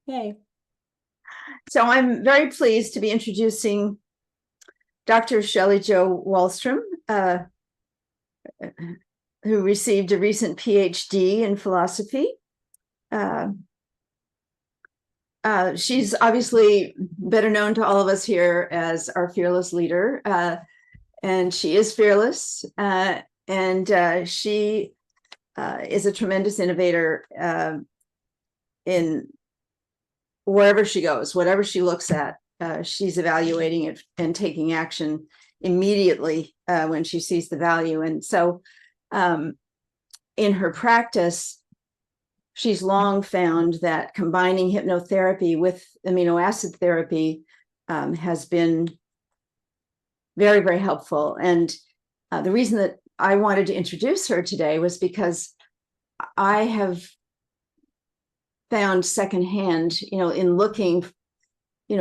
Okay. So I'm very pleased to be introducing Dr. Shelly Jo Wahlstrom, who received a recent PhD in philosophy. She's obviously better known to all of us here as our fearless leader, and she is fearless, and she is a tremendous innovator in wherever she goes, whatever she looks at. She's evaluating it and taking action immediately when she sees the value. And so in her practice, she's long found that combining hypnotherapy with amino acid therapy has been very, very helpful. And the reason that I wanted to introduce her today was because I have found secondhand, in looking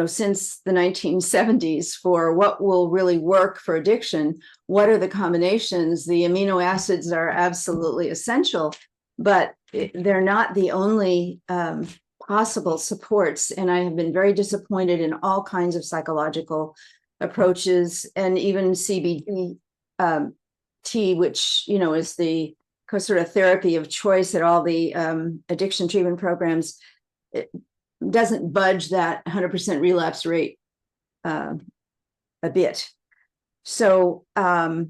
since the 1970s for what will really work for addiction. What are the combinations? The amino acids are absolutely essential, but they're not the only possible supports. And I have been very disappointed in all kinds of psychological approaches, and even CBT, which, is the sort of therapy of choice at all the addiction treatment programs. It doesn't budge that 100% relapse rate a bit. So I've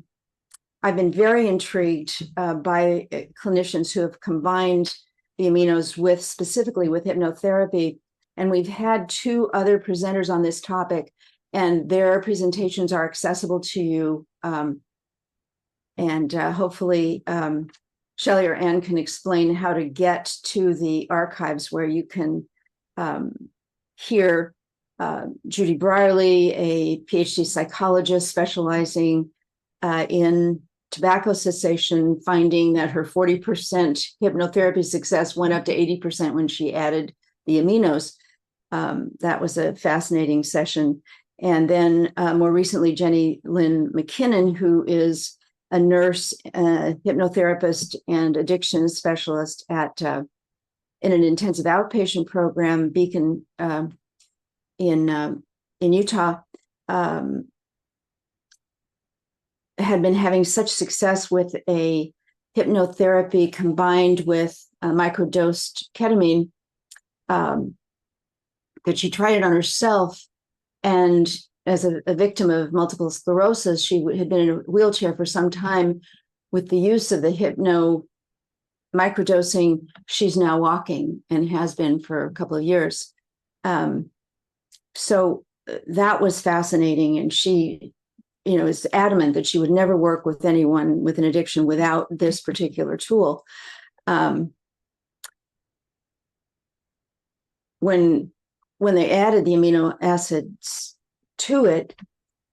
been very intrigued by clinicians who have combined the aminos specifically with hypnotherapy. And we've had two other presenters on this topic, and their presentations are accessible to you. And hopefully Shelly or Ann can explain how to get to the archives where you can hear Judy Brierly, a PhD psychologist specializing in tobacco cessation, finding that her 40% hypnotherapy success went up to 80% when she added the aminos. That was a fascinating session. And then more recently, Jenny Lynn McKinnon, who is a nurse, hypnotherapist, and addiction specialist in an intensive outpatient program, Beacon, in Utah, had been having such success with a hypnotherapy combined with microdosed ketamine that she tried it on herself. And as a victim of multiple sclerosis, she had been in a wheelchair for some time. With the use of the hypno microdosing, she's now walking and has been for a couple of years. So that was fascinating. And she, is adamant that she would never work with anyone with an addiction without this particular tool. When they added the amino acids to it,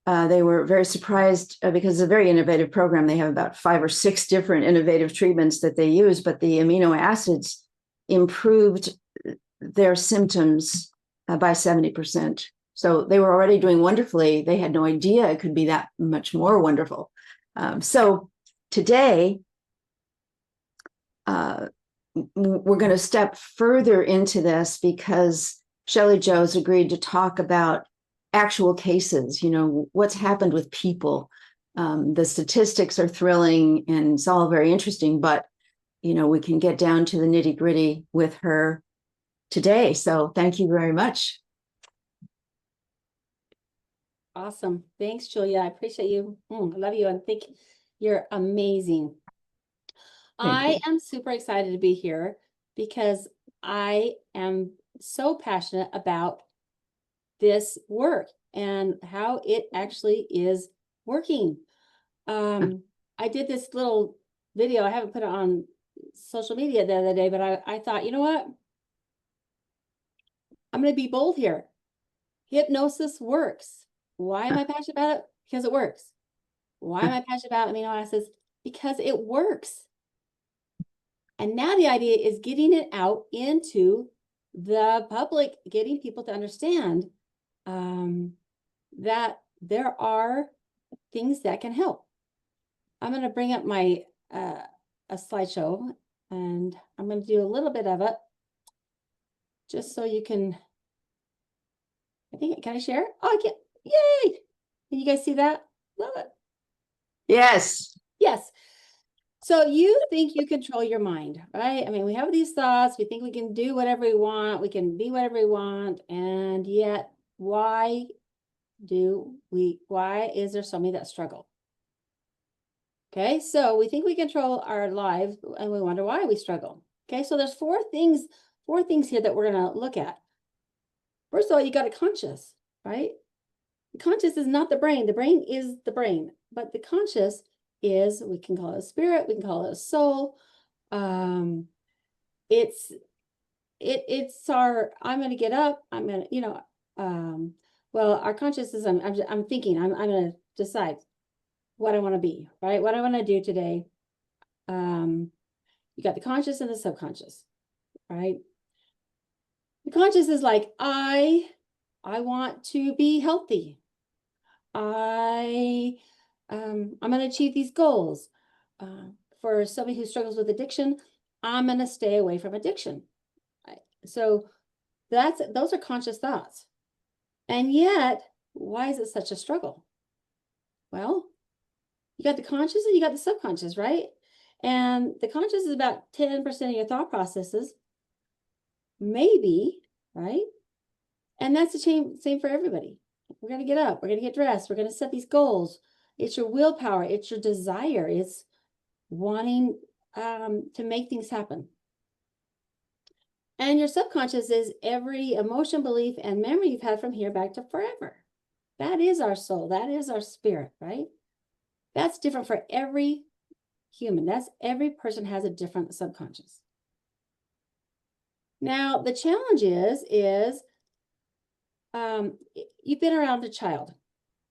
they were very surprised because it's a very innovative program. They have about 5 or 6 different innovative treatments that they use, but the amino acids improved their symptoms by 70%. So they were already doing wonderfully. They had no idea it could be that much more wonderful. So today, we're going to step further into this because Shelly Jo's agreed to talk about actual cases, what's happened with people. The statistics are thrilling and it's all very interesting, but, we can get down to the nitty gritty with her today. So thank you very much. Awesome. Thanks, Julia. I appreciate you. I love you and think you're amazing. I am super excited to be here because I am so passionate about this work and how it actually is working. I did this little video. I haven't put it on social media the other day, but I thought, you know what? I'm going to be bold here. Hypnosis works. Why am I passionate about it? Because it works. Why am I passionate about amino acids? Because it works. And now the idea is getting it out into the public, getting people to understand that there are things that can help. I'm going to bring up my a slideshow, and I'm going to do a little bit of it just so you can, can I share? Oh, I can, yay! Can you guys see that? Love it. Yes. Yes. So you think you control your mind, right? I mean, we have these thoughts, we think we can do whatever we want, we can be whatever we want, and yet why is there so many that struggle? Okay, so we think we control our lives and we wonder why we struggle. Okay, so there's four things here that we're gonna look at. First of all, you got a conscious, right? The conscious is not the brain is the brain, but the conscious is, we can call it a spirit, we can call it a soul. It's our, I'm gonna get up, I'm gonna, well, our conscious is, I'm thinking, I'm gonna decide what I want to be, right? What I want to do today. You got the conscious and the subconscious, right? The conscious is like, I want to be healthy. I'm going to achieve these goals. For somebody who struggles with addiction, I'm going to stay away from addiction. Right? So those are conscious thoughts. And yet, why is it such a struggle? Well, you got the conscious and you got the subconscious, right? And the conscious is about 10% of your thought processes, maybe, right? And that's the same for everybody. We're going to get up, we're going to get dressed, we're going to set these goals. It's your willpower, it's your desire, it's wanting to make things happen. And your subconscious is every emotion, belief, and memory you've had from here back to forever. That is our soul, that is our spirit, right? That's different for every human. Every person has a different subconscious. Now, the challenge is you've been around a child.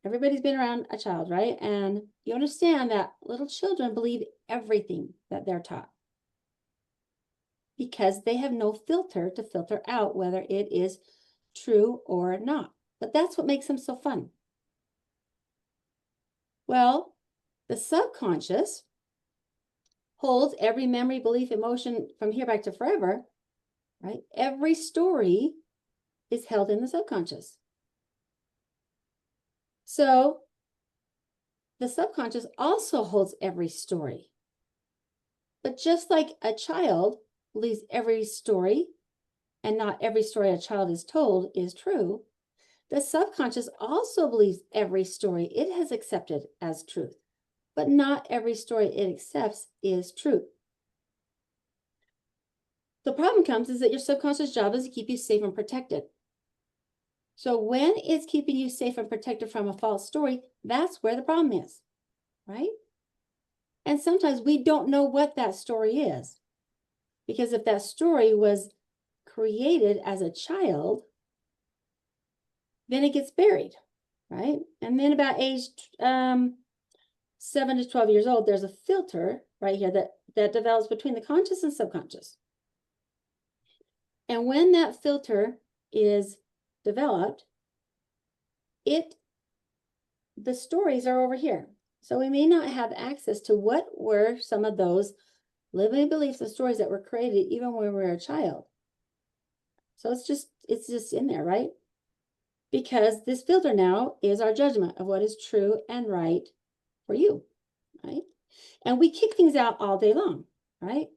Everybody's been around a child, right? And you understand that little children believe everything that they're taught because they have no filter to filter out whether it is true or not. But that's what makes them so fun. Well, the subconscious holds every memory, belief, emotion from here back to forever, right? Every story is held in the subconscious. So the subconscious also holds every story. But just like a child believes every story, and not every story a child is told is true, the subconscious also believes every story it has accepted as truth. But not every story it accepts is true. The problem comes is that your subconscious job is to keep you safe and protected. So when it's keeping you safe and protected from a false story, that's where the problem is, right? And sometimes we don't know what that story is. Because if that story was created as a child, then it gets buried, right? And then about age 7 to 12 years old, there's a filter right here that develops between the conscious and subconscious. And when that filter is developed, the stories are over here. So we may not have access to what were some of those limiting beliefs and stories that were created even when we were a child. So it's just in there, right? Because this filter now is our judgment of what is true and right for you, right? And we kick things out all day long, right?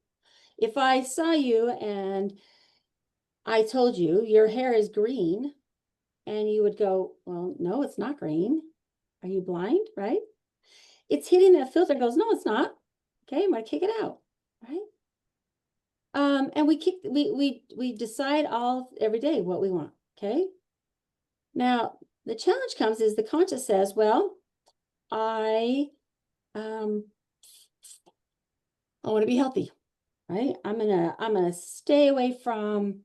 If I saw you and I told you your hair is green, and you would go, well, no, it's not green. Are you blind, right? It's hitting that filter and goes, no, it's not. Okay, I'm gonna kick it out, right? And we decide every day what we want, okay? Now, the challenge comes is the conscious says, well, I want to be healthy, right? I'm gonna stay away from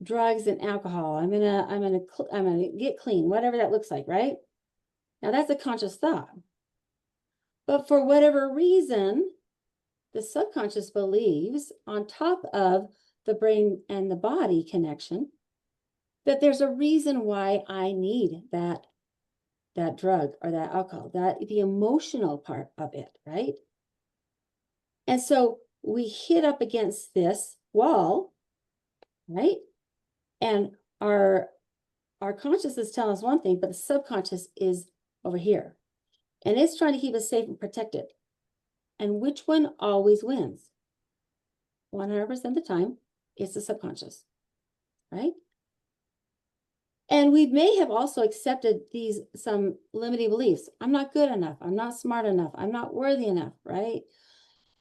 drugs and alcohol. I'm gonna get clean, whatever that looks like, right? Now that's a conscious thought. But for whatever reason, the subconscious believes, on top of the brain and the body connection, that there's a reason why I need that drug or that alcohol, the emotional part of it, right? And so we hit up against this wall right? And our conscious is telling us one thing, but the subconscious is over here. And it's trying to keep us safe and protected. And which one always wins? 100% of the time, it's the subconscious, right? And we may have also accepted some limiting beliefs. I'm not good enough. I'm not smart enough. I'm not worthy enough, right?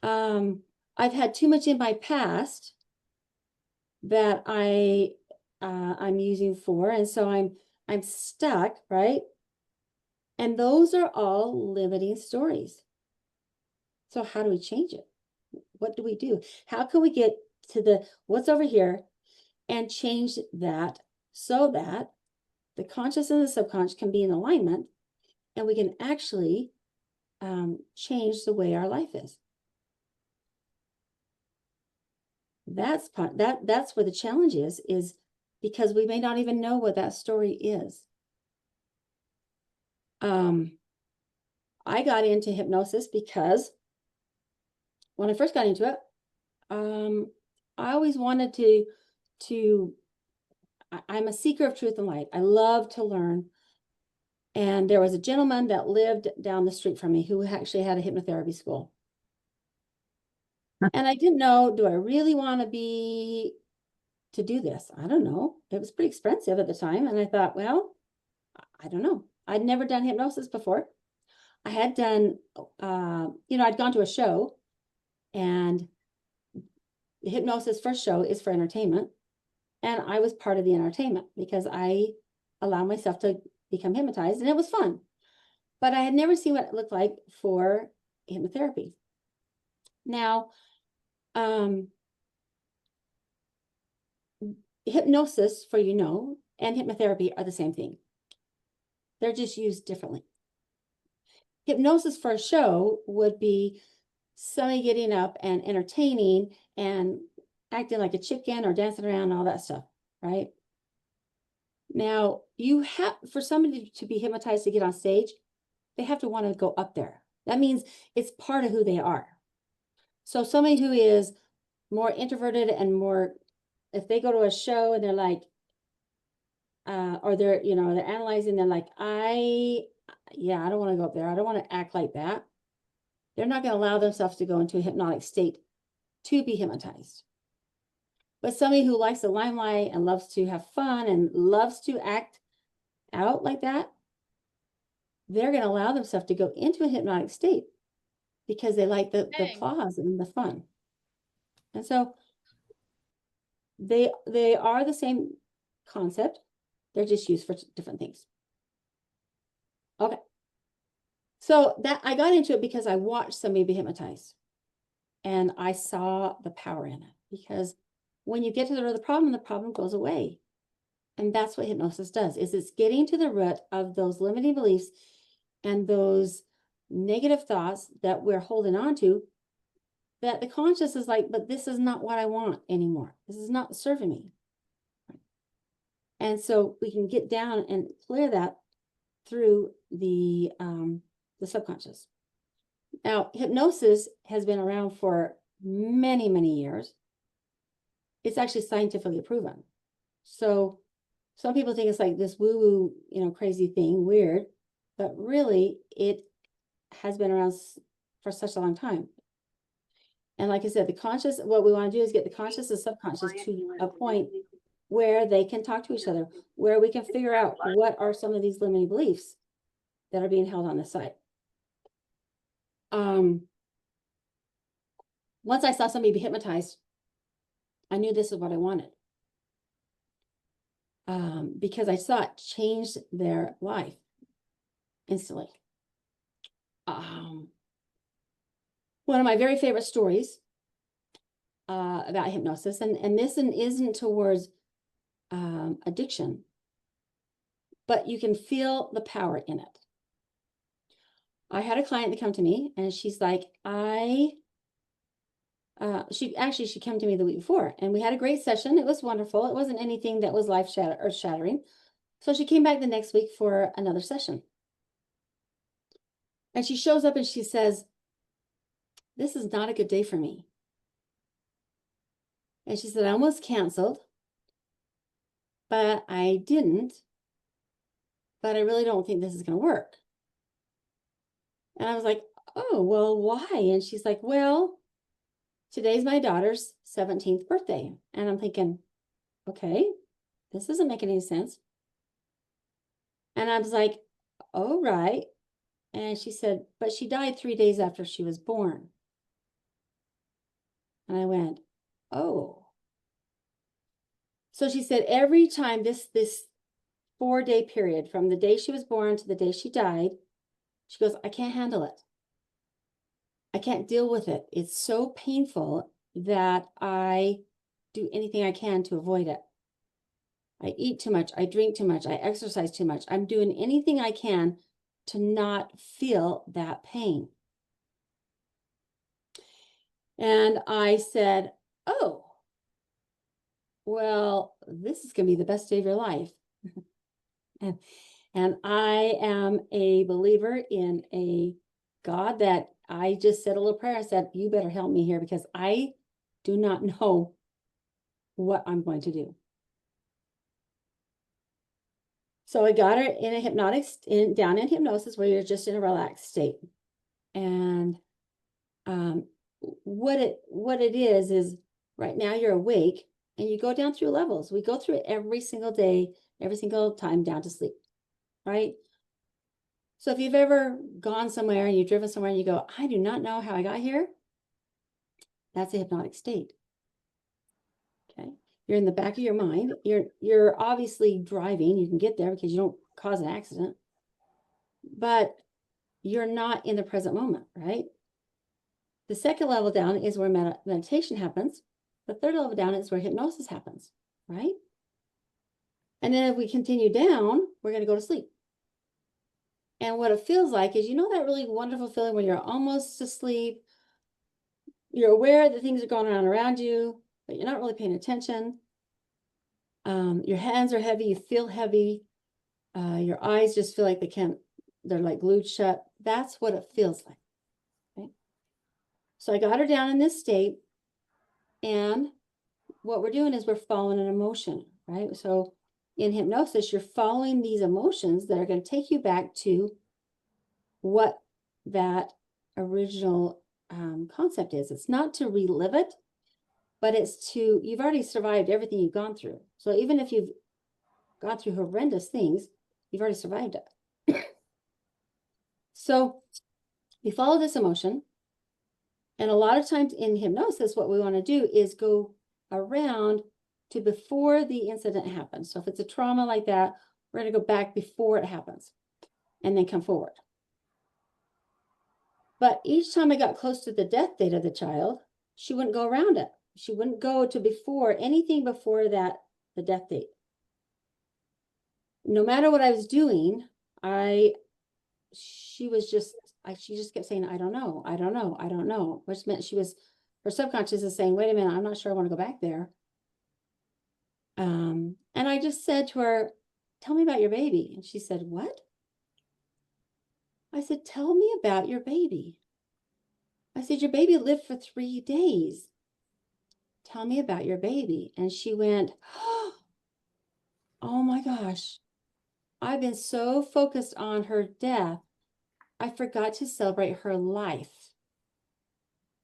I've had too much in my past that I'm using for, and so I'm stuck, right? And those are all limiting stories. So how do we change it? What do we do? How can we get to what's over here and change that so that the conscious and the subconscious can be in alignment, and we can actually change the way our life is? That's where the challenge is because we may not even know what that story is. I got into hypnosis because when I first got into it, I always wanted I'm a seeker of truth and light. I love to learn. And there was a gentleman that lived down the street from me who actually had a hypnotherapy school. And I didn't know, do I really want to do this? I don't know. It was pretty expensive at the time. And I thought, well, I don't know. I'd never done hypnosis before. I had done, I'd gone to a show, and the hypnosis first show is for entertainment. And I was part of the entertainment because I allowed myself to become hypnotized, and it was fun. But I had never seen what it looked like for hypnotherapy. Now, hypnosis, and hypnotherapy are the same thing. They're just used differently. Hypnosis for a show would be somebody getting up and entertaining and acting like a chicken or dancing around and all that stuff, right? Now, for somebody to be hypnotized to get on stage, they have to want to go up there. That means it's part of who they are. So somebody who is more introverted and more, if they go to a show and they're like, or they're analyzing, they're like, I don't want to go up there. I don't want to act like that. They're not going to allow themselves to go into a hypnotic state to be hypnotized. But somebody who likes the limelight and loves to have fun and loves to act out like that, they're going to allow themselves to go into a hypnotic state because they like the applause and the fun. And so they are the same concept. They're just used for different things. Okay. So I got into it because I watched somebody be hypnotized, and I saw the power in it, because when you get to the root of the problem goes away. And that's what hypnosis does, is it's getting to the root of those limiting beliefs and those negative thoughts that we're holding on to, that the conscious is like, but this is not what I want anymore. This is not serving me. And so we can get down and clear that through the subconscious. Now, hypnosis has been around for many, many years. It's actually scientifically proven. So some people think it's like this woo-woo, crazy thing, weird, but really it has been around for such a long time. And like I said, what we want to do is get the conscious and subconscious to a point where they can talk to each other, where we can figure out what are some of these limiting beliefs that are being held on the side. Once I saw somebody be hypnotized, I knew this is what I wanted. Because I saw it change their life instantly. One of my very favorite stories about hypnosis, and this isn't towards addiction, but you can feel the power in it. I had a client that come to me, and she's like, she came to me the week before, and we had a great session. It was wonderful. It wasn't anything that was earth-shattering. So she came back the next week for another session. And she shows up and she says, this is not a good day for me. And she said, I almost canceled. but I didn't. But I really don't think this is going to work. And I was like, oh, well, why? And she's like, well, today's my daughter's 17th birthday. And I'm thinking, okay, this doesn't make any sense. And I was like, oh, right. And she said, but she died 3 days after she was born. And I went, oh. So she said, every time this 4-day period from the day she was born to the day she died, she goes, I can't handle it. I can't deal with it. It's so painful that I do anything I can to avoid it. I eat too much. I drink too much. I exercise too much. I'm doing anything I can to not feel that pain. And I said, oh, well, this is going to be the best day of your life. and I am a believer in a God that I just said a little prayer. I said, you better help me here because I do not know what I'm going to do. So I got her in a hypnotic, down in hypnosis where you're just in a relaxed state. And what it is right now you're awake and you go down through levels. We go through it every single day, every single time down to sleep, right? So if you've ever gone somewhere and you've driven somewhere and you go, I do not know how I got here, that's a hypnotic state. Okay. You're in the back of your mind. You're obviously driving. You can get there because you don't cause an accident, but you're not in the present moment, right? The second level down is where meditation happens. The third level down is where hypnosis happens, right? And then if we continue down, we're going to go to sleep. And what it feels like is, you know, that really wonderful feeling when you're almost asleep. You're aware that things are going on around you, but you're not really paying attention. Your hands are heavy. You feel heavy. Your eyes just feel like they're like glued shut. That's what it feels like. Okay. So I got her down in this state. And what we're doing is we're following an emotion, right? So in hypnosis, you're following these emotions that are going to take you back to what that original concept is. It's not to relive it, but it's you've already survived everything you've gone through. So even if you've gone through horrendous things, you've already survived it. So we follow this emotion. And a lot of times in hypnosis, what we want to do is go around to before the incident happens. So if it's a trauma like that, we're going to go back before it happens and then come forward. But each time I got close to the death date of the child, she wouldn't go around it. She wouldn't go to before anything before that, the death date. No matter what I was doing, she just kept saying, I don't know, I don't know, I don't know, which meant her subconscious is saying, wait a minute, I'm not sure I want to go back there. And I just said to her, tell me about your baby. And she said, what? I said, tell me about your baby. I said, your baby lived for 3 days. Tell me about your baby. And she went, oh my gosh, I've been so focused on her death, I forgot to celebrate her life.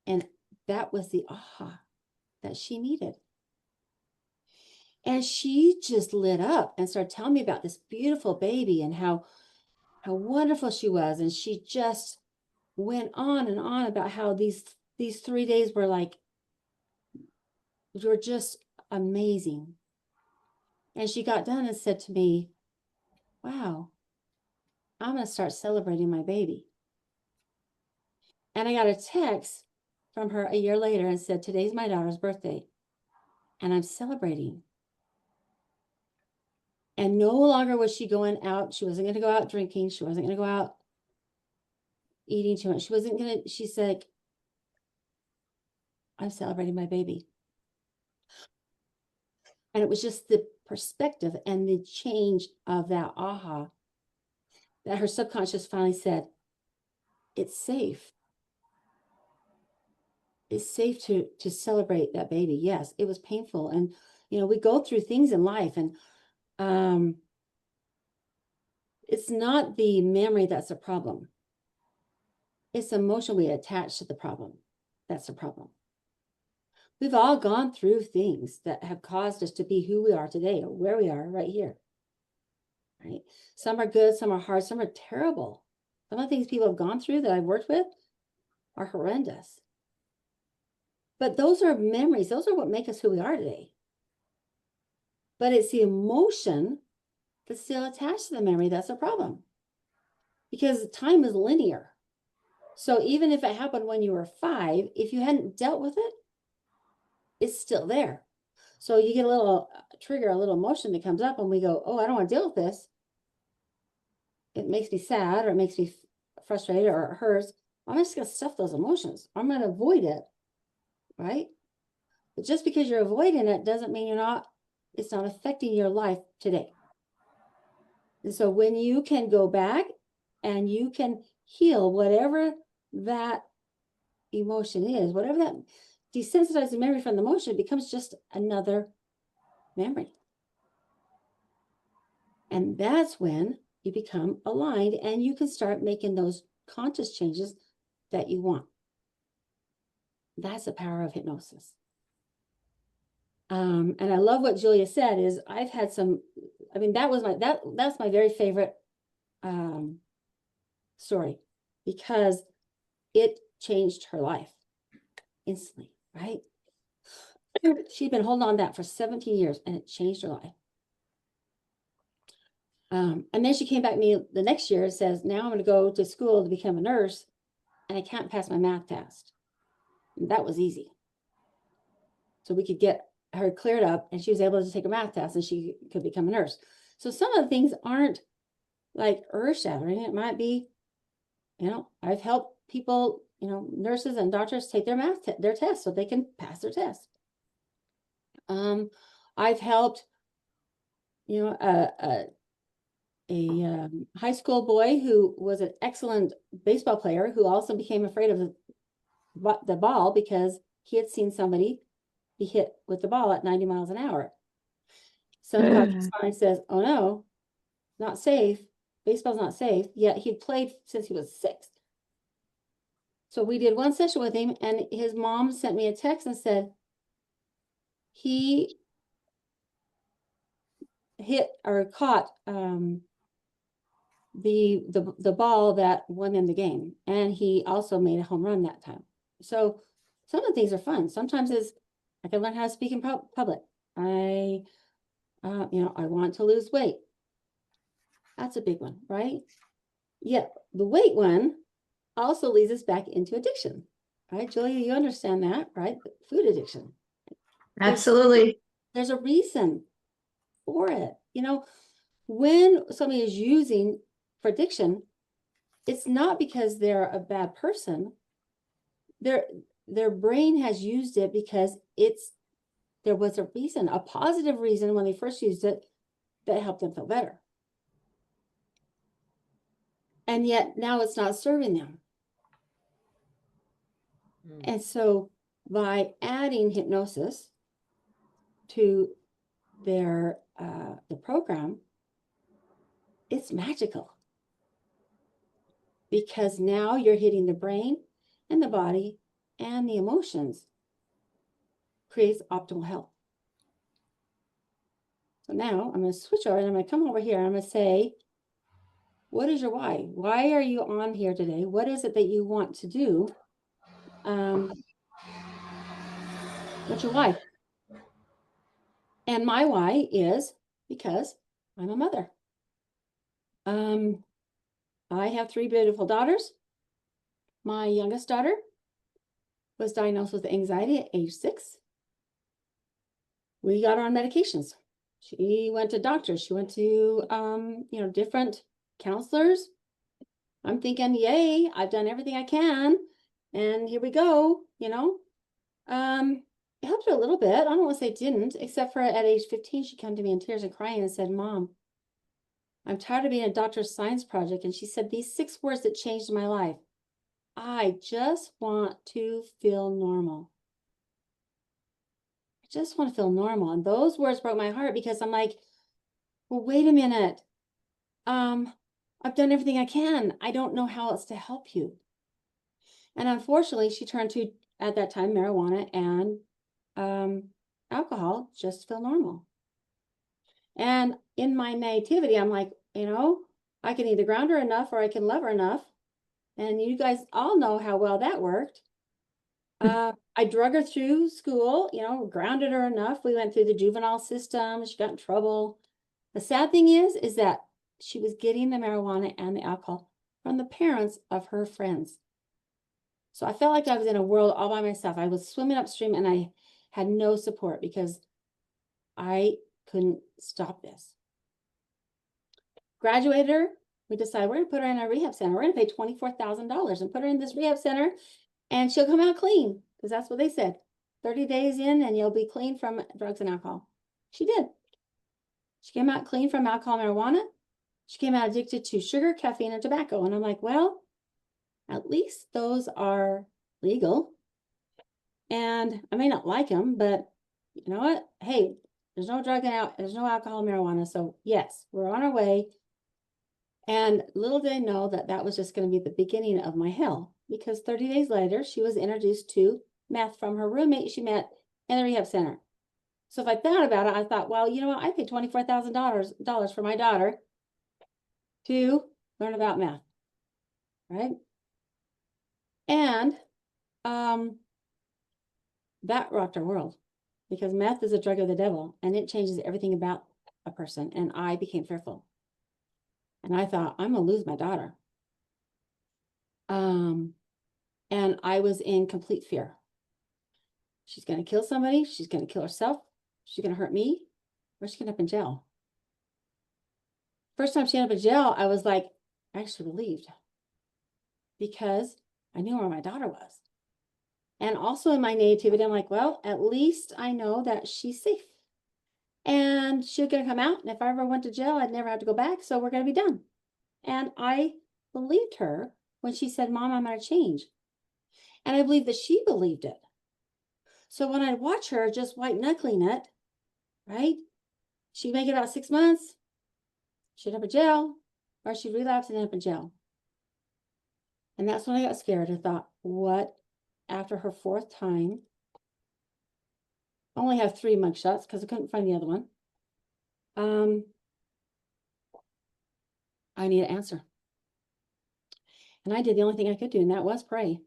And that was the aha that she needed. And she just lit up and started telling me about this beautiful baby and how wonderful she was. And she just went on and on about how these 3 days were just amazing. And she got done and said to me, wow, I'm going to start celebrating my baby. And I got a text from her a year later and said, today's my daughter's birthday and I'm celebrating. And no longer was she going out. She wasn't going to go out drinking. She wasn't going to go out eating too much. She said, I'm celebrating my baby. And it was just the perspective and the change of that aha that her subconscious finally said, it's safe. It's safe to celebrate that baby. Yes, it was painful. And, we go through things in life and It's not the memory that's a problem. It's the emotion we attach to the problem. That's the problem. We've all gone through things that have caused us to be who we are today or where we are right here. Right? Some are good, some are hard, some are terrible. Some of the things people have gone through that I've worked with are horrendous. But those are memories. Those are what make us who we are today. But it's the emotion that's still attached to the memory that's a problem. Because time is linear. So even if it happened when you were 5, if you hadn't dealt with it, it's still there. So you get a little trigger, a little emotion that comes up and we go, oh, I don't want to deal with this. It makes me sad or it makes me frustrated or it hurts. I'm just going to stuff those emotions. I'm going to avoid it, right? But just because you're avoiding it doesn't mean it's not affecting your life today. And so when you can go back and you can heal whatever that emotion is, whatever that desensitizing memory from the emotion, becomes just another memory. And that's when you become aligned and you can start making those conscious changes that you want. That's the power of hypnosis. And I love what Julia said is I've had some, I mean, that's my very favorite story because it changed her life instantly, right? She'd been holding on to that for 17 years and it changed her life. And then she came back to me the next year and says, now I'm going to go to school to become a nurse and I can't pass my math test. And that was easy. So we could get her cleared up and she was able to take a math test and she could become a nurse. So some of the things aren't like earth shattering. It might be, I've helped people, nurses and doctors take their their test so they can pass their test. I've helped, a high school boy who was an excellent baseball player who also became afraid of the ball because he had seen somebody be hit with the ball at 90 miles an hour. Some doctor's sign says, oh no, not safe. Baseball's not safe. Yet he'd played since he was 6. So we did one session with him and his mom sent me a text and said, he hit or caught the ball that won him the game. And he also made a home run that time. So some of the things are fun. Sometimes it's, I can learn how to speak in public. I want to lose weight. That's a big one, right? Yeah, the weight one also leads us back into addiction, right? Julia, you understand that, right? Food addiction. Absolutely. There's a reason for it. When somebody is using for addiction, it's not because they're a bad person. Their brain has used it because there was a reason, a positive reason when they first used it that helped them feel better. And yet now it's not serving them. And so by adding hypnosis to the program, it's magical. Because now you're hitting the brain and the body and the emotions, creates optimal health. So now I'm going to switch over and I'm going to come over here and I'm going to say, what is your why? Why are you on here today? What is it that you want to do? What's your why? And my why is because I'm a mother. I have 3 beautiful daughters. My youngest daughter was diagnosed with anxiety at age 6. We got her on medications. She went to doctors. She went to, different counselors. I'm thinking, yay, I've done everything I can. And here we go, It helped her a little bit. I don't want to say it didn't, except for at age 15, she came to me in tears and crying and said, Mom, I'm tired of being a doctor's science project. And she said these 6 words that changed my life. I just want to feel normal. I just want to feel normal. And those words broke my heart because I'm like, well, wait a minute. I've done everything I can. I don't know how else to help you. And unfortunately, she turned to, at that time, marijuana and alcohol just to feel normal. And in my nativity, I'm like, I can either ground her enough or I can love her enough. And you guys all know how well that worked. I drug her through school, grounded her enough. We went through the juvenile system. She got in trouble. The sad thing is that she was getting the marijuana and the alcohol from the parents of her friends. So I felt like I was in a world all by myself. I was swimming upstream and I had no support because I couldn't stop this. Graduated her. We decided we're going to put her in a rehab center. We're going to pay $24,000 and put her in this rehab center and she'll come out clean because that's what they said. 30 days in and you'll be clean from drugs and alcohol. She did. She came out clean from alcohol and marijuana. She came out addicted to sugar, caffeine, and tobacco. And I'm like, well, at least those are legal. And I may not like them, but you know what? Hey, there's no drug and there's no alcohol, marijuana. So yes, we're on our way. And little did I know that that was just going to be the beginning of my hell, because 30 days later, she was introduced to meth from her roommate she met in the rehab center. So if I thought about it, I thought, well, you know what? I paid $24,000 for my daughter to learn about meth, right? And that rocked our world, because meth is a drug of the devil and it changes everything about a person. And I became fearful. And I thought, I'm going to lose my daughter. And I was in complete fear. She's going to kill somebody. She's going to kill herself. She's going to hurt me. Or she's going to end up in jail. First time she ended up in jail, I was like, actually relieved, because I knew where my daughter was. And also in my nativity, I'm like, well, at least I know that she's safe. And she's going to come out. And if I ever went to jail, I'd never have to go back. So we're going to be done. And I believed her when she said, Mom, I'm going to change. And I believe that she believed it. So when I watch her just white knuckling it, right? She'd make it about 6 months. She'd end up in jail, or she'd relapse and end up in jail. And that's when I got scared. I thought, what? After her fourth time, I only have 3 mugshots because I couldn't find the other one. I need an answer. And I did the only thing I could do, and that was pray.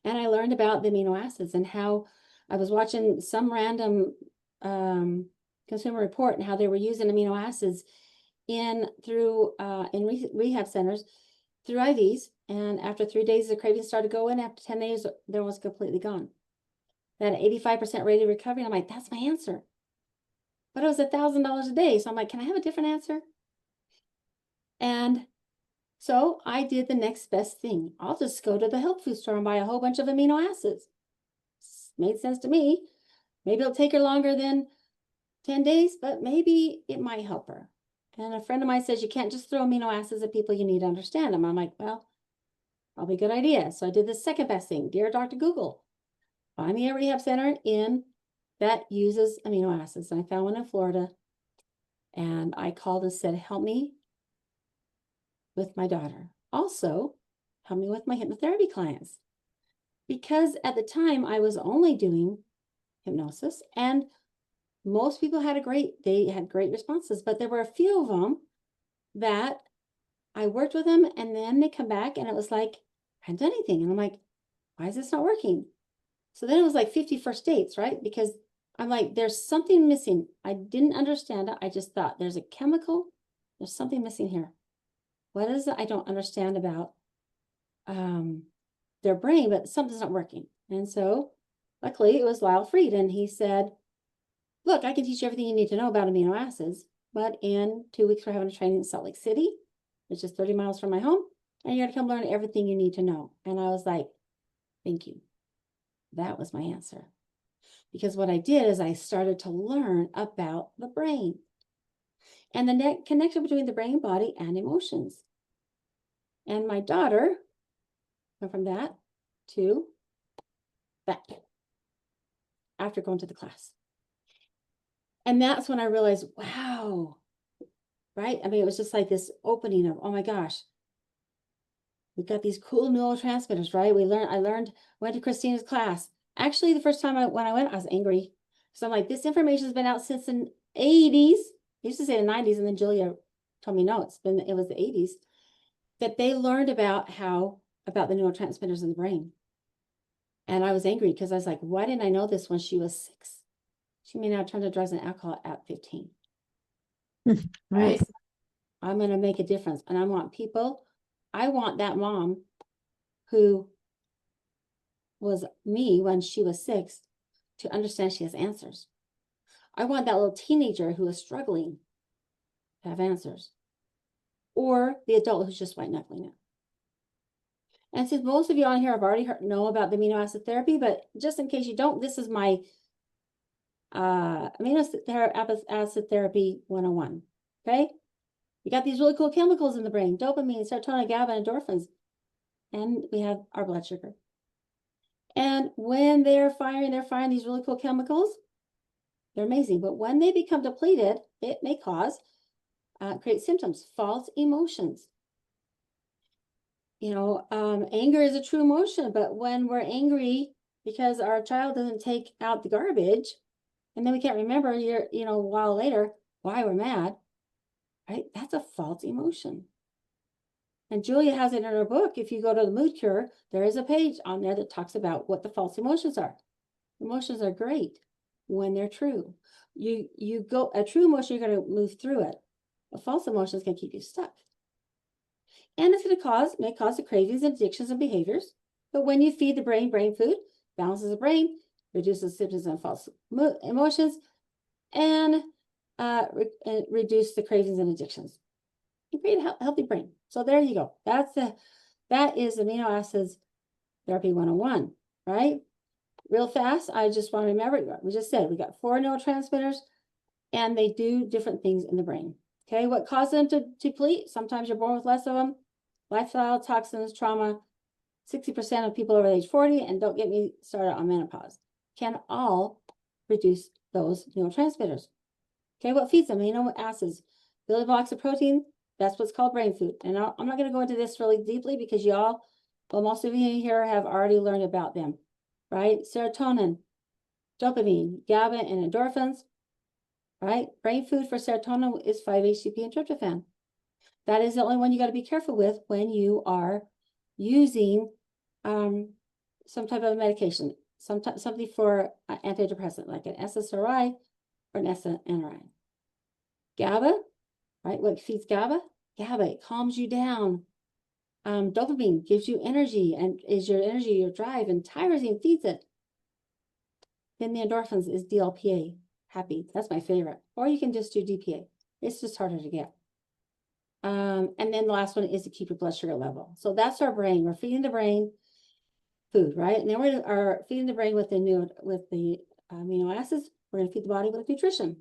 And I learned about the amino acids and how I was watching some random Consumer Report and how they were using amino acids in rehab centers through IVs. And after 3 days, the cravings started going. After 10 days, there was completely gone. That 85% rate of recovery. I'm like, that's my answer. But it was $1,000 a day. So I'm like, can I have a different answer? And so I did the next best thing. I'll just go to the health food store and buy a whole bunch of amino acids. Made sense to me. Maybe it'll take her longer than 10 days, but maybe it might help her. And a friend of mine says, you can't just throw amino acids at people, you need to understand them. I'm like, well, probably a good idea. So I did the second best thing. Dear Dr. Google, find me a rehab center that uses amino acids. And I found one in Florida. And I called and said, help me with my daughter. Also, help me with my hypnotherapy clients. Because at the time I was only doing hypnosis, and most people had great responses, but there were a few of them that I worked with them and then they come back and it was like, I hadn't done anything. And I'm like, why is this not working? So then it was like 50 first dates, right? Because I'm like, there's something missing. I didn't understand it. I just thought there's a chemical, there's something missing here. What is it I don't understand about their brain, but something's not working. And so luckily it was Lyle Freed, and he said, look, I can teach you everything you need to know about amino acids, but in 2 weeks we're having a training in Salt Lake City, which is 30 miles from my home, and you're gonna come learn everything you need to know. And I was like, thank you. That was my answer. Because what I did is I started to learn about the brain and the connection between the brain, body, and emotions. And my daughter went from that to that after going to the class. And that's when I realized, wow, right? I mean, it was just like this opening of, oh my gosh, we've got these cool neurotransmitters, right? Went to Christina's class. Actually, the first time when I went, I was angry. So I'm like, this information has been out since the 80s. I used to say the 90s, and then Julia told me, no, it was the 80s, that they learned about the neurotransmitters in the brain. And I was angry because I was like, why didn't I know this when she was 6? She may now turn to drugs and alcohol at 15. Right. I'm going to make a difference. And I want that mom who was me when she was 6 to understand she has answers. I want that little teenager who is struggling to have answers, or the adult who's just white knuckling it. And since most of you on here have already know about the amino acid therapy, but just in case you don't, this is my amino acid therapy 101. Okay, you got these really cool chemicals in the brain: dopamine, serotonin, GABA, and endorphins, and we have our blood sugar. And when they're firing these really cool chemicals. They're amazing, but when they become depleted, it may create symptoms, false emotions. Anger is a true emotion, but when we're angry because our child doesn't take out the garbage, and then we can't remember a while later why we're mad, right? That's a false emotion. And Julia has it in her book. If you go to the Mood Cure, there is a page on there that talks about what the false emotions are. Emotions are great when they're true. A true emotion, you're going to move through it. A false emotion is going to keep you stuck. And it's going to may cause the cravings, addictions, and behaviors. But when you feed the brain food, balances the brain, reduces symptoms and false emotions, and reduce the cravings and addictions. You create a healthy brain. So there you go. That is amino acids therapy 101, right? Real fast, I just want to remember, we just said we got 4 neurotransmitters, and they do different things in the brain. Okay, what causes them to deplete? Sometimes you're born with less of them. Lifestyle, toxins, trauma. 60% of people over age 40, and don't get me started on menopause, can all reduce those neurotransmitters. Okay, what feeds them? Amino acids, building blocks of protein. That's what's called brain food. And I'm not going to go into this really deeply because most of you here have already learned about them, right? Serotonin, dopamine, GABA, and endorphins, right? Brain food for serotonin is 5-HTP and tryptophan. That is the only one you got to be careful with when you are using some type of medication, something for antidepressant, like an SSRI or an SNRI. GABA, right? What feeds GABA? GABA, it calms you down. Dopamine gives you energy and is your energy, your drive, and tyrosine feeds it. Then the endorphins is DLPA, happy. That's my favorite. Or you can just do DPA. It's just harder to get. And then the last one is to keep your blood sugar level. So that's our brain. We're feeding the brain food, right? And then we are feeding the brain with the amino acids. We're going to feed the body with nutrition,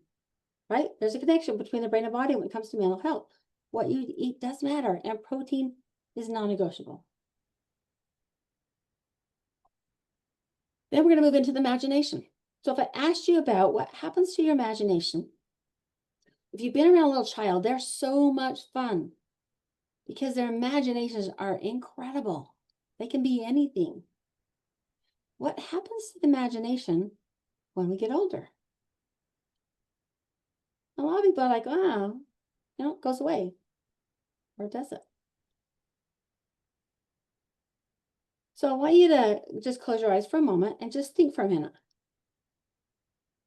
right? There's a connection between the brain and body when it comes to mental health. What you eat does matter, and protein is non-negotiable. Then we're going to move into the imagination. So if I asked you about what happens to your imagination, if you've been around a little child, they're so much fun because their imaginations are incredible. They can be anything. What happens to the imagination when we get older? A lot of people are like, oh, it goes away. Or does it? So I want you to just close your eyes for a moment and just think for a minute.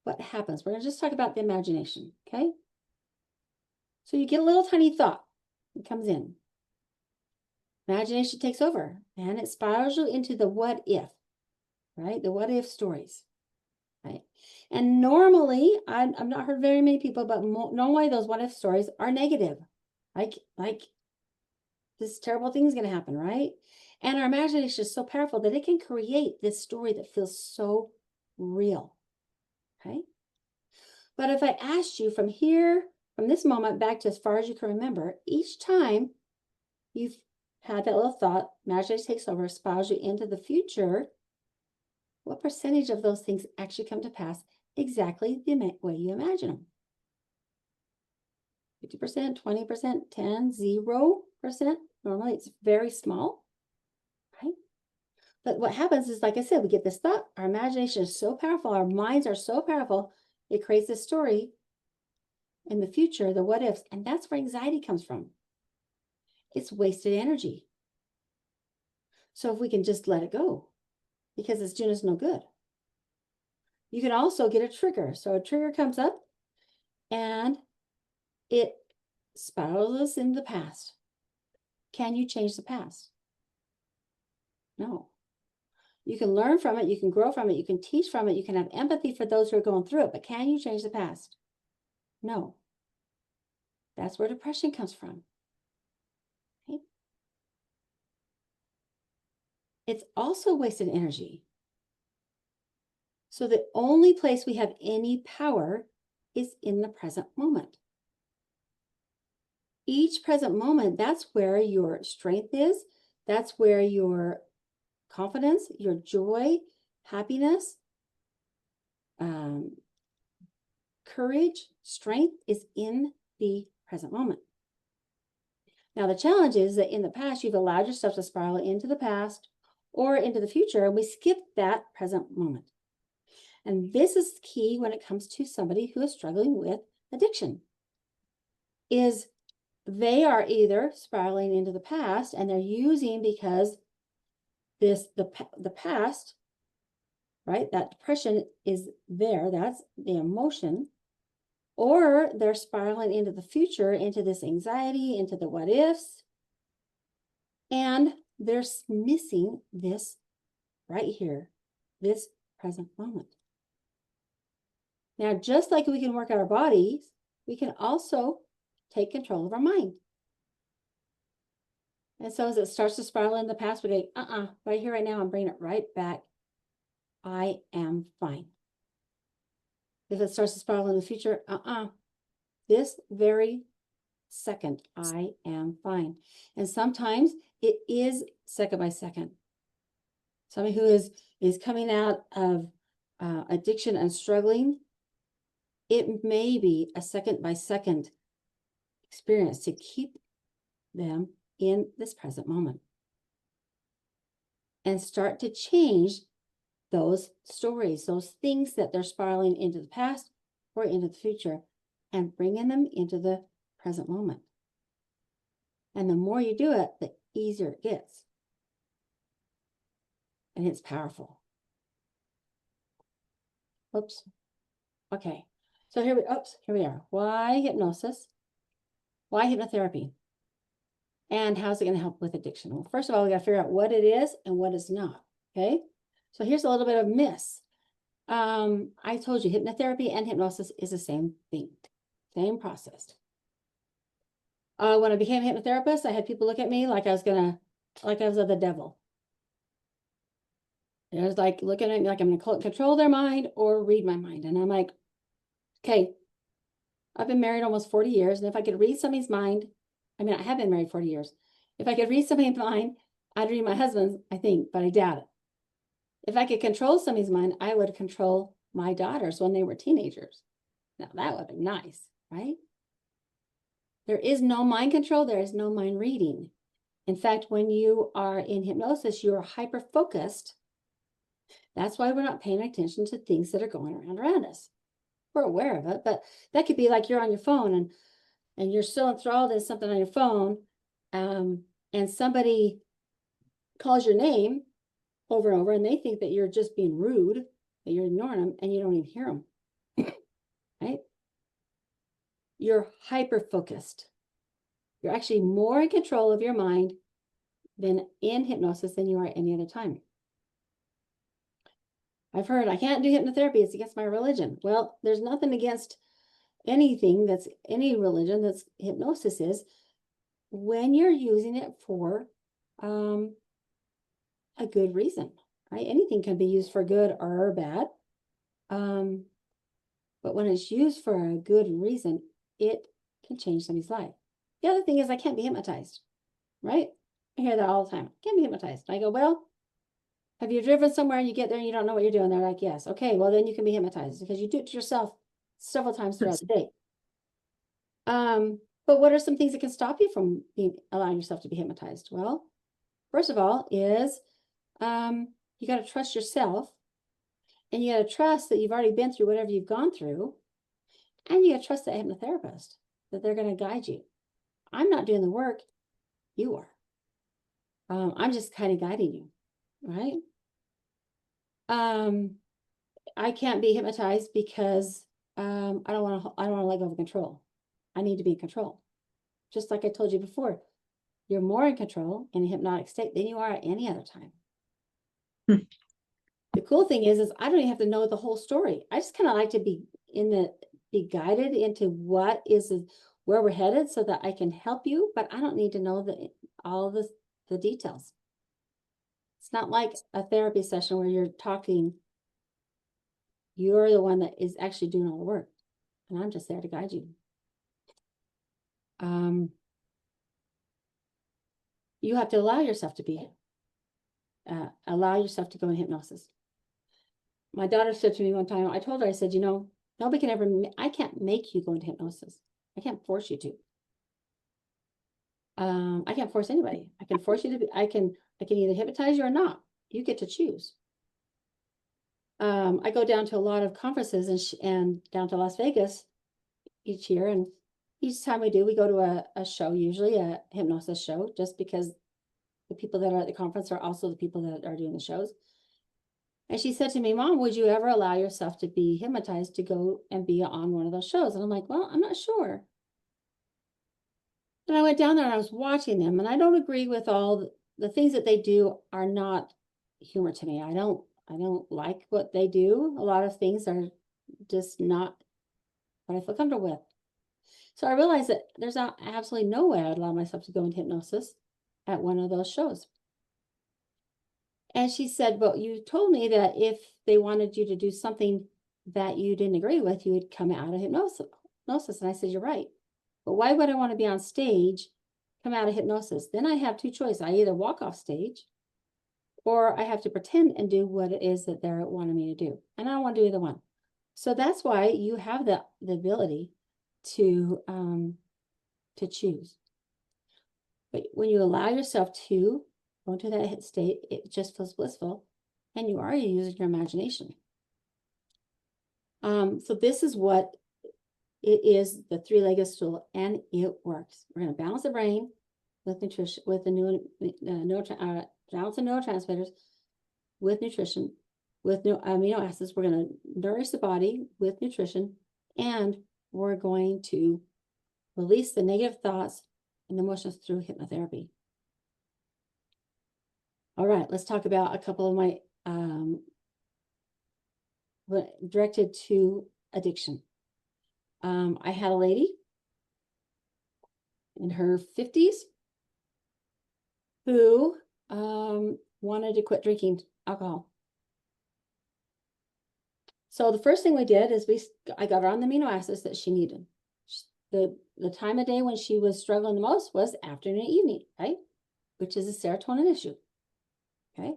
What happens? We're going to just talk about the imagination, okay? So you get a little tiny thought. It comes in. Imagination takes over, and it spirals you into the what if, right? The what if stories, right? And normally, I've not heard very many people, but normally those what if stories are negative. Like this terrible thing is going to happen, right? And our imagination is so powerful that it can create this story that feels so real, okay? But if I asked you from this moment back to as far as you can remember, each time you've had that little thought, imagination takes over, spirals you into the future, what percentage of those things actually come to pass exactly the way you imagine them? 50%, 20%, 10, 0%. Normally it's very small, right? But what happens is, like I said, we get this thought, our imagination is so powerful, our minds are so powerful, it creates a story in the future, the what ifs, and that's where anxiety comes from. It's wasted energy. So if we can just let it go, because it's doing us no good. You can also get a trigger. So a trigger comes up and it spirals us into the past. Can you change the past? No. You can learn from it, you can grow from it, you can teach from it, you can have empathy for those who are going through it, but can you change the past? No. That's where depression comes from. Okay? It's also wasted energy. So the only place we have any power is in the present moment. Each present moment, that's where your strength is. That's where your confidence, your joy, happiness, courage, strength is in the present moment. Now, the challenge is that in the past, you've allowed yourself to spiral into the past or into the future, and we skip that present moment. And this is key when it comes to somebody who is struggling with addiction, is they are either spiraling into the past and they're using because the past, right? That depression is there. That's the emotion. Or they're spiraling into the future, into this anxiety, into the what ifs. And they're missing this right here, this present moment. Now, just like we can work our bodies, we can also take control of our mind. And so as it starts to spiral in the past, we go, right here, right now, I'm bringing it right back. I am fine. If it starts to spiral in the future, this very second, I am fine. And sometimes it is second by second. Somebody who is coming out of addiction and struggling, it may be a second by second experience to keep them in this present moment and start to change those stories, those things that they're spiraling into the past or into the future, and bringing them into the present moment. And the more you do it, the easier it gets. And it's powerful. Oops. Okay. So here we are. Why hypnosis? Why hypnotherapy? And how's it going to help with addiction? Well, first of all, we got to figure out what it is and what it's not. Okay. So here's a little bit of myths. I told you hypnotherapy and hypnosis is the same thing, same process. When I became a hypnotherapist, I had people look at me like I was of the devil. It was like looking at me like I'm going to control their mind or read my mind. And I'm like, okay, I've been married almost 40 years. And if I could read somebody's mind, I mean, I have been married 40 years. If I could read somebody's mind, I'd read my husband's, I think, but I doubt it. If I could control somebody's mind, I would control my daughters when they were teenagers. Now, that would be nice, right? There is no mind control. There is no mind reading. In fact, when you are in hypnosis, you're hyper-focused. That's why we're not paying attention to things that are going around us. We're aware of it, but that could be like you're on your phone and you're so enthralled in something on your phone, and somebody calls your name over and over, and they think that you're just being rude, that you're ignoring them, and you don't even hear them, right? You're hyper-focused. You're actually more in control of your mind than in hypnosis than you are any other time. I've heard I can't do hypnotherapy, it's against my religion. Well, there's nothing against anything that's any religion that's hypnosis is when you're using it for a good reason, right? Anything can be used for good or bad. But when it's used for a good reason, it can change somebody's life. The other thing is I can't be hypnotized, right? I hear that all the time. I can't be hypnotized. I go, well, have you driven somewhere and you get there and you don't know what you're doing? They're like, yes. Okay, well, then you can be hypnotized because you do it to yourself several times throughout the day. But what are some things that can stop you from allowing yourself to be hypnotized? Well, first of all is you got to trust yourself, and you got to trust that you've already been through whatever you've gone through, and you got to trust that hypnotherapist, that they're going to guide you. I'm not doing the work, you are. I'm just kind of guiding you, right? I can't be hypnotized because I don't want to let go of control. I need to be in control. Just like I told you before, you're more in control in a hypnotic state than you are at any other time. The cool thing is I don't even have to know the whole story. I just kind of like to be guided into where we're headed so that I can help you, but I don't need to know all the details. It's not like a therapy session where you're talking. You're the one that is actually doing all the work, and I'm just there to guide you. You have to allow yourself to go in hypnosis. My daughter said to me one time, I told her, I said, nobody can ever, I can't make you go into hypnosis. I can't force you to. I can't force anybody. I can force you to be, I can either hypnotize you or not. You get to choose. I go down to a lot of conferences and down to Las Vegas each year. And each time we go to a show, usually a hypnosis show, just because the people that are at the conference are also the people that are doing the shows. And she said to me, Mom, would you ever allow yourself to be hypnotized to go and be on one of those shows? And I'm like, well, I'm not sure. And I went down there and I was watching them, and I don't agree with all the things that they do are not humor to me. I don't like what they do. A lot of things are just not what I feel comfortable with. So I realized that there's absolutely no way I'd allow myself to go into hypnosis at one of those shows. And she said, but you told me that if they wanted you to do something that you didn't agree with, you would come out of hypnosis. And I said, you're right. But why would I want to be on stage, come out of hypnosis? Then I have two choices. I either walk off stage, or I have to pretend and do what it is that they're wanting me to do. And I don't want to do either one. So that's why you have the ability to choose. But when you allow yourself to go into that state, it just feels blissful, and you are using your imagination. So this is what it is, the three-legged stool, and it works. We're going to balance the brain with nutrition, with the balance of neurotransmitters, with nutrition, with amino acids. We're going to nourish the body with nutrition, and we're going to release the negative thoughts and emotions through hypnotherapy. All right, let's talk about a couple of my directed to addiction. I had a lady in her 50s who wanted to quit drinking alcohol. So the first thing we did is I got her on the amino acids that she needed. The time of day when she was struggling the most was afternoon and evening, right? Which is a serotonin issue. Okay.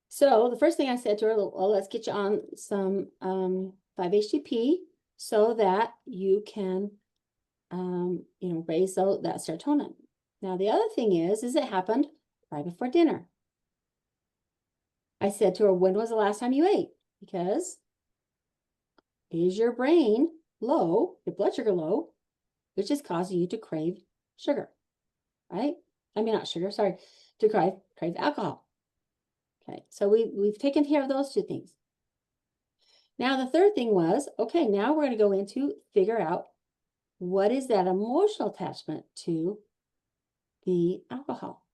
So the first thing I said to her, well, let's get you on some 5-HTP so that you can, raise that serotonin. Now, the other thing is it happened right before dinner. I said to her, when was the last time you ate? Because is your brain low, your blood sugar low, which is causing you to crave sugar, right? I mean, not sugar, sorry, to crave alcohol. Okay, so we've taken care of those two things. Now, the third thing was, okay, now we're going to go into figure out what is that emotional attachment to the alcohol.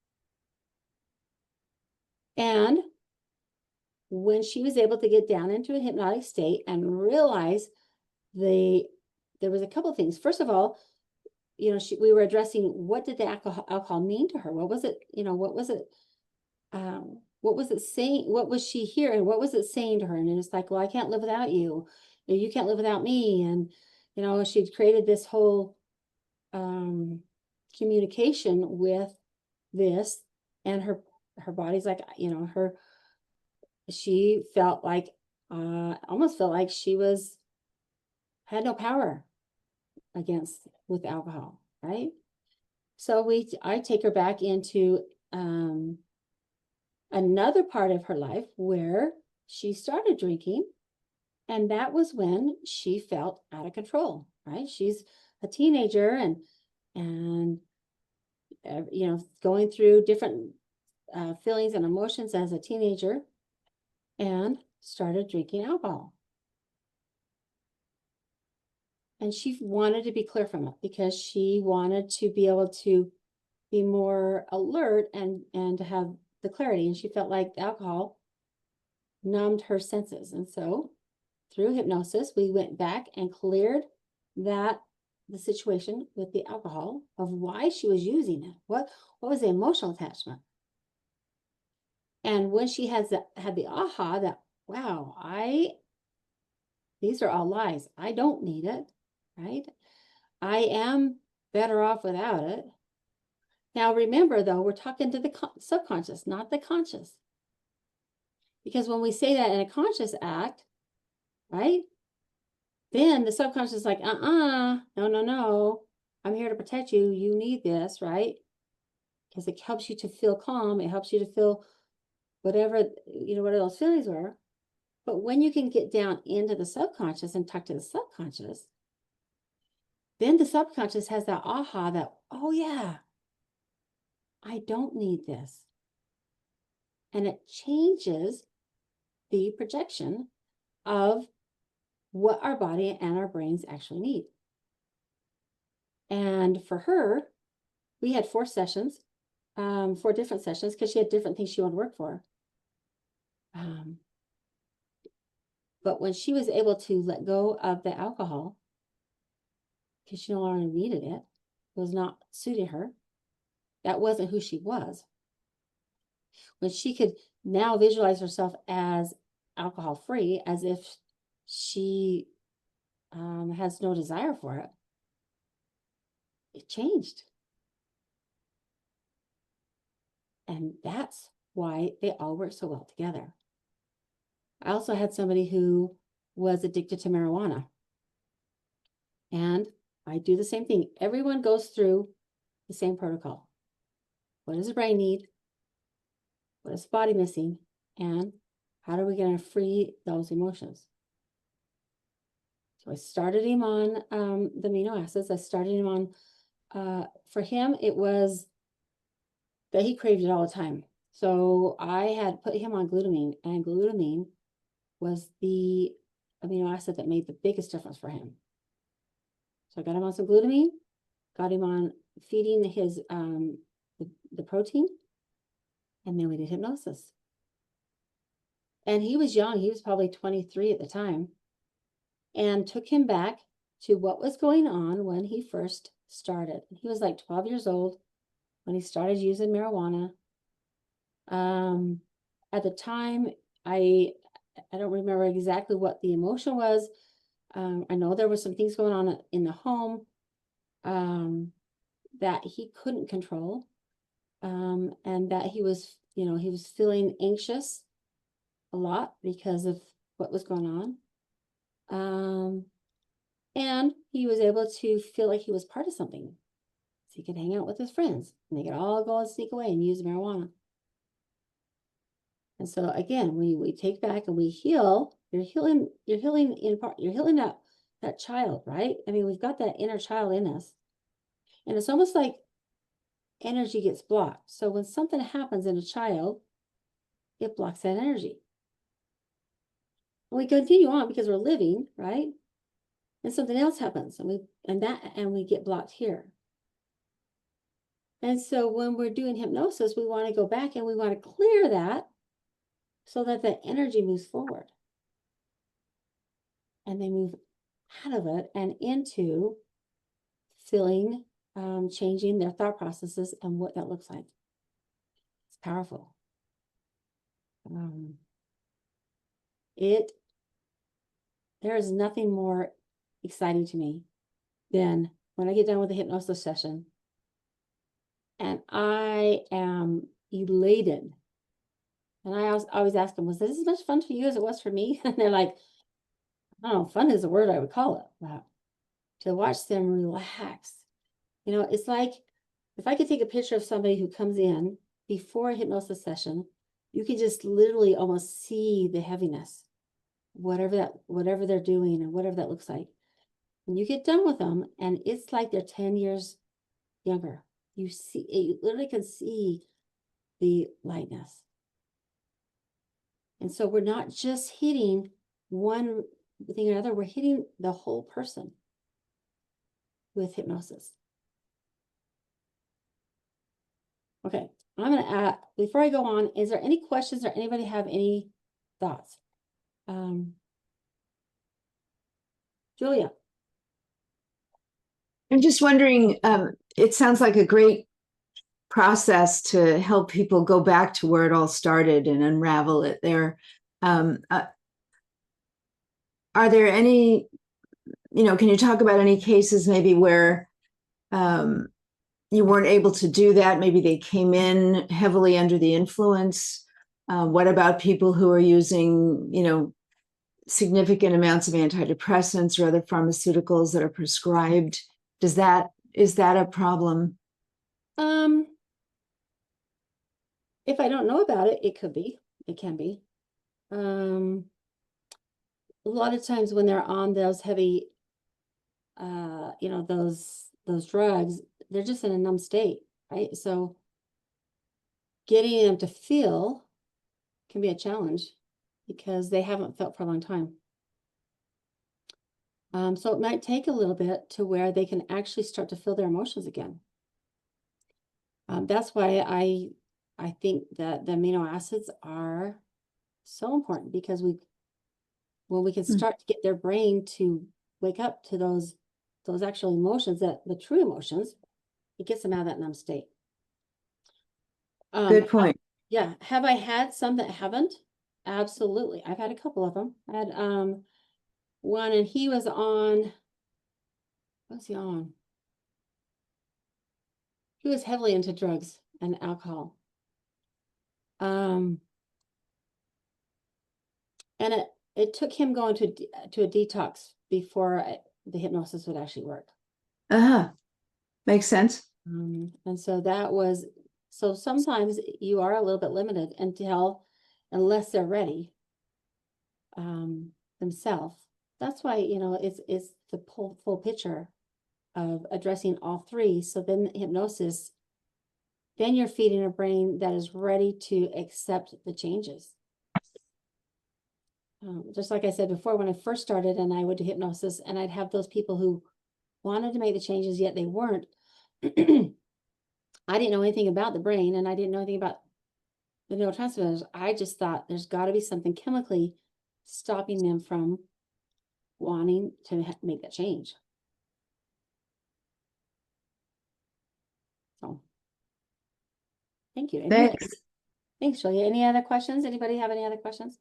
And when she was able to get down into a hypnotic state and realize there was a couple of things. First of all, we were addressing what did the alcohol mean to her? What was it? What was it? What was it saying? What was she hearing? What was it saying to her? And it's like, well, I can't live without you. You can't live without me. And, she'd created this whole communication with this, and her body's like, she felt like, almost felt like she had no power. against with alcohol, right? So I take her back into another part of her life where she started drinking, and that was when she felt out of control, right? She's a teenager and you know, going through different feelings and emotions as a teenager, and started drinking alcohol. And she wanted to be clear from it because she wanted to be able to be more alert and to have the clarity. And she felt like alcohol numbed her senses. And so through hypnosis, we went back and cleared the situation with the alcohol of why she was using it. What was the emotional attachment? And when she had the aha that, wow, these are all lies. I don't need it, right? I am better off without it. Now, remember, though, we're talking to the subconscious, not the conscious. Because when we say that in a conscious act, right, then the subconscious is like, no, I'm here to protect you. You need this, right? Because it helps you to feel calm. It helps you to feel whatever, you know, what those feelings were. But when you can get down into the subconscious and talk to the subconscious, then the subconscious has that aha that, oh yeah, I don't need this. And it changes the projection of what our body and our brains actually need. And for her, we had 4 sessions, 4 different sessions, because she had different things she wanted to work for. But when she was able to let go of the alcohol, because she no longer needed it, was not suiting her, that wasn't who she was. When she could now visualize herself as alcohol free, as if she has no desire for it, it changed. And that's why they all work so well together. I also had somebody who was addicted to marijuana. And I do the same thing. Everyone goes through the same protocol. What does the brain need? What is the body missing? And how are we going to free those emotions? So I started him on the amino acids. I started him on, for him, it was that he craved it all the time. So I had put him on glutamine, and glutamine was the amino acid that made the biggest difference for him. So I got him on some glutamine, got him on feeding his the protein, and then we did hypnosis. And he was young. He was probably 23 at the time, and took him back to what was going on when he first started. He was like 12 years old when he started using marijuana. At the time, I don't remember exactly what the emotion was. I know there were some things going on in the home that he couldn't control, and that he was, you know, he was feeling anxious a lot because of what was going on. And he was able to feel like he was part of something. So he could hang out with his friends, and they could all go and sneak away and use marijuana. And so again, we take back and we heal. You're healing in part, you're healing that child, right? I mean, we've got that inner child in us. And it's almost like energy gets blocked. So when something happens in a child, it blocks that energy. And we continue on because we're living, right? And something else happens, and we get blocked here. And so when we're doing hypnosis, we want to go back and we want to clear that so that the energy moves forward. And they move out of it and into feeling, changing their thought processes and what that looks like. It's powerful. There is nothing more exciting to me than when I get done with the hypnosis session and I am elated. And I always ask them, was this as much fun for you as it was for me? And they're like, I don't know, fun is the word I would call it. But to watch them relax. You know, it's like if I could take a picture of somebody who comes in before a hypnosis session, you can just literally almost see the heaviness, whatever they're doing and whatever that looks like. And you get done with them, and it's like they're 10 years younger. You see, you literally can see the lightness. And so we're not just hitting one thing or another, we're hitting the whole person with hypnosis. Okay, I'm going to add, before I go on, is there any questions or anybody have any thoughts? Julia. I'm just wondering, it sounds like a great process to help people go back to where it all started and unravel it there. Are there any, can you talk about any cases maybe where you weren't able to do that? Maybe they came in heavily under the influence. What about people who are using, significant amounts of antidepressants or other pharmaceuticals that are prescribed? Is that a problem? If I don't know about it, it can be. A lot of times when they're on those heavy, those drugs, they're just in a numb state, right? So getting them to feel can be a challenge because they haven't felt for a long time. So it might take a little bit to where they can actually start to feel their emotions again. That's why I think that the amino acids are so important, because when we can start to get their brain to wake up to those actual emotions, the true emotions, it gets them out of that numb state. Good point. Yeah. Have I had some that haven't? Absolutely. I've had a couple of them. I had one, and he was on, what was he on? He was heavily into drugs and alcohol. And it took him going to a detox before the hypnosis would actually work. Makes sense. And so sometimes you are a little bit limited unless they're ready themselves. That's why, it's the full picture of addressing all three. So then hypnosis, then you're feeding a brain that is ready to accept the changes. Just like I said before, when I first started and I would do hypnosis, and I'd have those people who wanted to make the changes, yet they weren't. I didn't know anything about the brain, and I didn't know anything about the neurotransmitters. I just thought there's got to be something chemically stopping them from wanting to make that change. So, thank you. Thanks, Julia. Any other questions? Anybody have any other questions?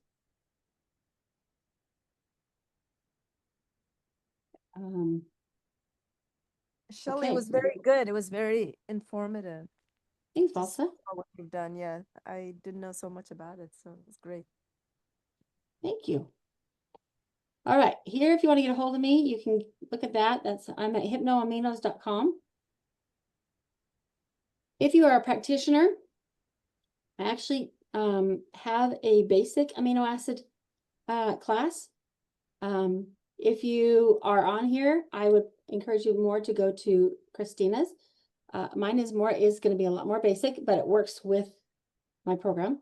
Shelly, Okay. was very good. It was very informative. Thanks, Just Valsa. what you've done. Yeah, I didn't know so much about it, so it was great. Thank you. All right, here, if you want to get a hold of me, you can look at that. I'm at hypnoaminos.com. If you are a practitioner, I actually have a basic amino acid class. If you are on here, I would encourage you more to go to Christina's. Mine is going to be a lot more basic, but it works with my program.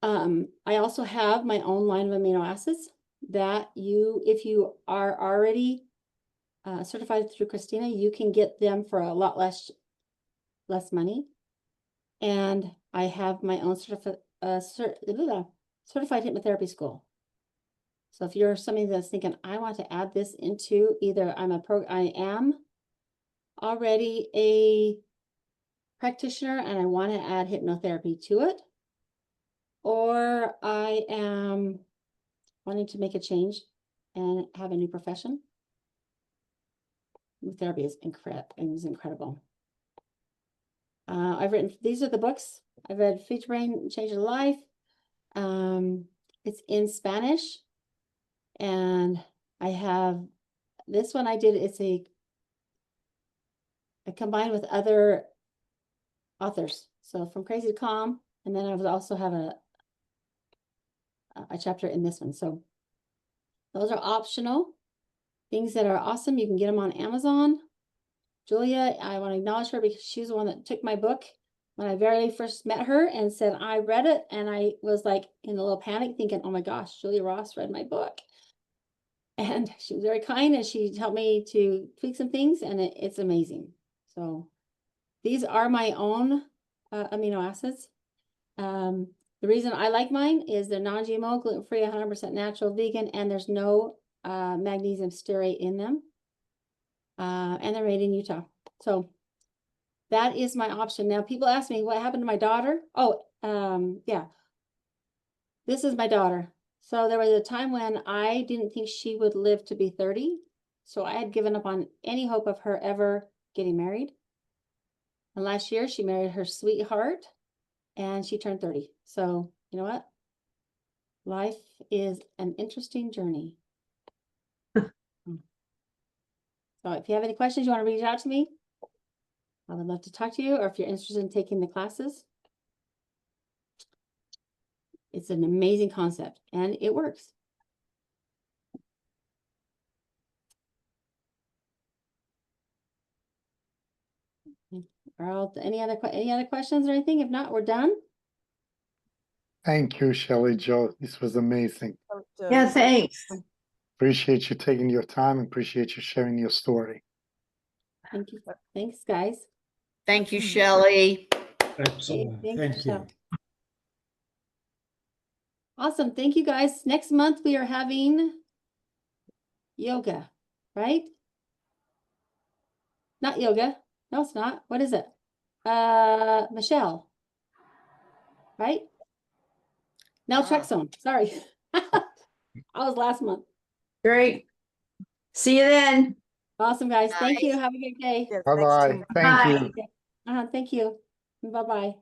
I also have my own line of amino acids that if you are already certified through Christina, you can get them for a lot less money. And I have my own certified hypnotherapy school. So if you're somebody that's thinking, I want to add this into either I am already a practitioner and I want to add hypnotherapy to it, or I am wanting to make a change and have a new profession, therapy is incredible. These are the books I've read: Feed Your Brain, Change Your Life. It's in Spanish, and I have this one I did, I combined with other authors. So from Crazy to Calm, and then I would also have a chapter in this one. So those are optional things that are awesome. You can get them on Amazon. Julia, I want to acknowledge her because she's the one that took my book when I very first met her and said, I read it. And I was like in a little panic thinking, oh my gosh, Julia Ross read my book. And she was very kind and she helped me to tweak some things and it's amazing. So these are my own amino acids. The reason I like mine is they're non-GMO, gluten-free, 100% natural, vegan, and there's no magnesium stearate in them. And they're made in Utah. So that is my option. Now, people ask me what happened to my daughter. Oh, yeah. This is my daughter. So there was a time when I didn't think she would live to be 30. So I had given up on any hope of her ever getting married. And last year she married her sweetheart and she turned 30. So you know what? Life is an interesting journey. So if you have any questions, you want to reach out to me, I would love to talk to you, or if you're interested in taking the classes. It's an amazing concept and it works. Any other questions or anything? If not, we're done. Thank you, Shelly, Joe. This was amazing. Yeah, thanks. Appreciate you taking your time. Appreciate you sharing your story. Thank you. Thanks, guys. Thank you, Shelly. Excellent. Thank you, Thank you. Michelle. Awesome. Thank you, guys. Next month we are having yoga, right? Not yoga. No, it's not. What is it? Michelle. Right? Naltrexone. Sorry. I was last month. Great. See you then. Awesome, guys. Thank you. Have a good day. Yes, Bye-bye. next Thank Bye. you. Thank you. Bye-bye.